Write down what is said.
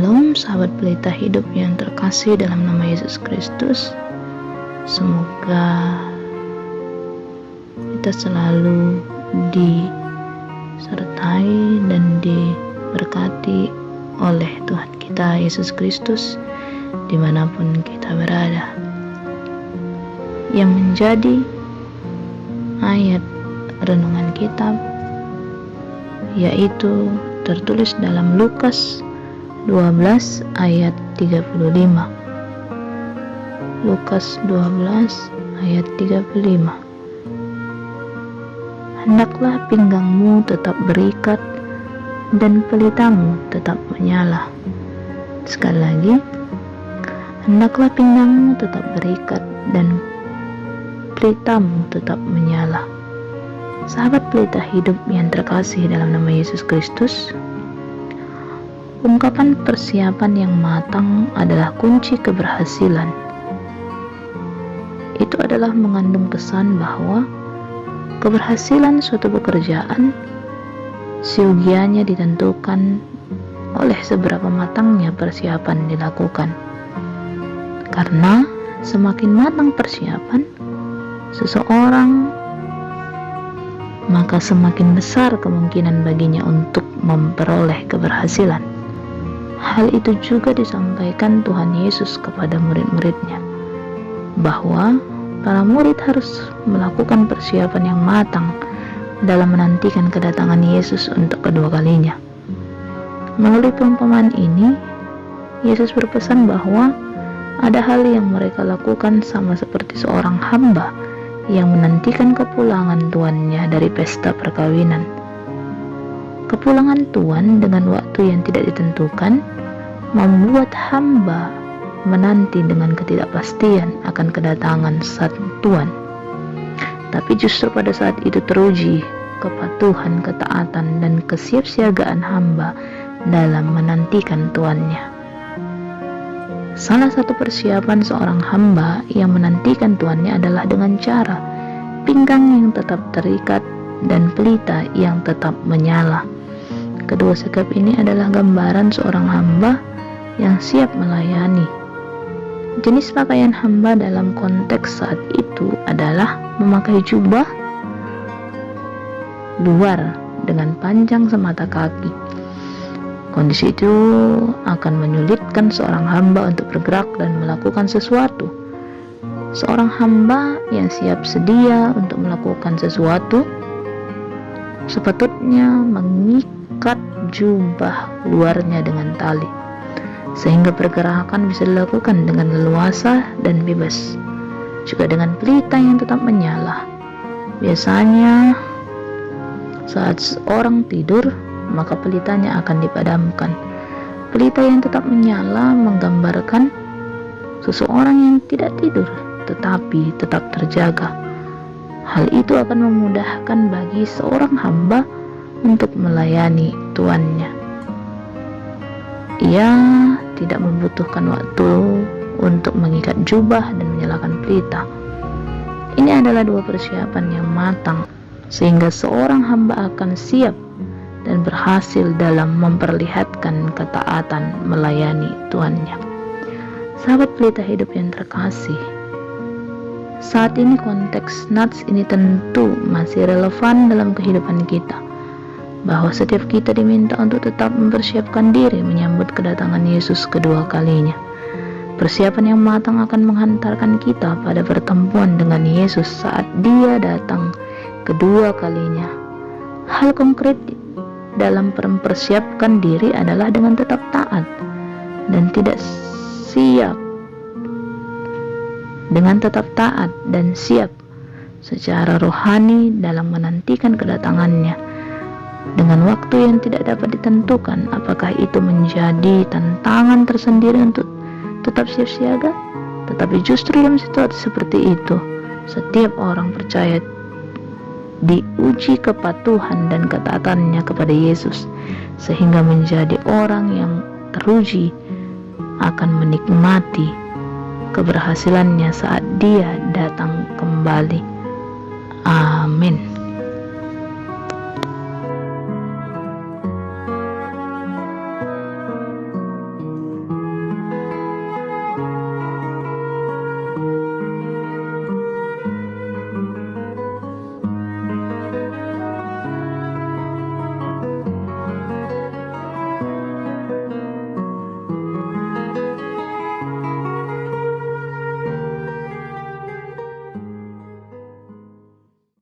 Shalom sahabat pelita hidup yang terkasih dalam nama Yesus Kristus. Semoga kita selalu disertai dan diberkati oleh Tuhan kita Yesus Kristus dimanapun kita berada. Yang menjadi ayat renungan kita yaitu tertulis dalam Lukas 12 ayat 35. Lukas 12 ayat 35. Hendaklah pinggangmu tetap berikat dan pelitamu tetap menyala. Sekali lagi, hendaklah pinggangmu tetap berikat dan pelitamu tetap menyala. Sahabat pelita hidup yang terkasih dalam nama Yesus Kristus, ungkapan persiapan yang matang adalah kunci keberhasilan. Itu adalah mengandung kesan bahwa keberhasilan suatu pekerjaan siogianya ditentukan oleh seberapa matangnya persiapan dilakukan. Karena semakin matang persiapan seseorang, maka semakin besar kemungkinan baginya untuk memperoleh keberhasilan. Hal itu juga disampaikan Tuhan Yesus kepada murid-muridnya, bahwa para murid harus melakukan persiapan yang matang dalam menantikan kedatangan Yesus untuk kedua kalinya. Melalui perumpamaan ini, Yesus berpesan bahwa ada hal yang mereka lakukan sama seperti seorang hamba yang menantikan kepulangan tuannya dari pesta perkawinan. Kepulangan Tuhan dengan waktu yang tidak ditentukan membuat hamba menanti dengan ketidakpastian akan kedatangan sang Tuhan. Tapi justru pada saat itu teruji kepatuhan, ketaatan, dan kesiapsiagaan hamba dalam menantikan tuannya. Salah satu persiapan seorang hamba yang menantikan tuannya adalah dengan cara pinggang yang tetap terikat dan pelita yang tetap menyala. Kedua sikap ini adalah gambaran seorang hamba yang siap melayani. Jenis pakaian hamba dalam konteks saat itu adalah memakai jubah luar dengan panjang semata kaki. Kondisi itu akan menyulitkan seorang hamba untuk bergerak dan melakukan sesuatu. Seorang hamba yang siap sedia untuk melakukan sesuatu sepatutnya mengikat jubah luarnya dengan tali, sehingga pergerakan bisa dilakukan dengan leluasa dan bebas. Juga dengan pelita yang tetap menyala. Biasanya saat seorang tidur, maka pelitanya akan dipadamkan. Pelita yang tetap menyala menggambarkan seseorang yang tidak tidur tetapi tetap terjaga. Hal itu akan memudahkan bagi seorang hamba untuk melayani tuannya. Ia tidak membutuhkan waktu untuk mengikat jubah dan menyalakan pelita. Ini adalah dua persiapan yang matang sehingga seorang hamba akan siap dan berhasil dalam memperlihatkan ketaatan melayani tuannya. Sahabat pelita hidup yang terkasih, saat ini konteks nats ini tentu masih relevan dalam kehidupan kita, bahwa setiap kita diminta untuk tetap mempersiapkan diri menyambut kedatangan Yesus kedua kalinya. Persiapan yang matang akan menghantarkan kita pada pertemuan dengan Yesus saat Dia datang kedua kalinya. Hal konkret dalam mempersiapkan diri adalah dengan tetap taat dan tidak siap. Dengan tetap taat dan siap secara rohani dalam menantikan kedatangannya. Dengan waktu yang tidak dapat ditentukan, apakah itu menjadi tantangan tersendiri untuk tetap siap siaga? Tetapi justru dalam situasi seperti itu, setiap orang percaya diuji kepatuhan dan ketaatannya kepada Yesus, sehingga menjadi orang yang teruji akan menikmati keberhasilannya saat Dia datang kembali. Amin.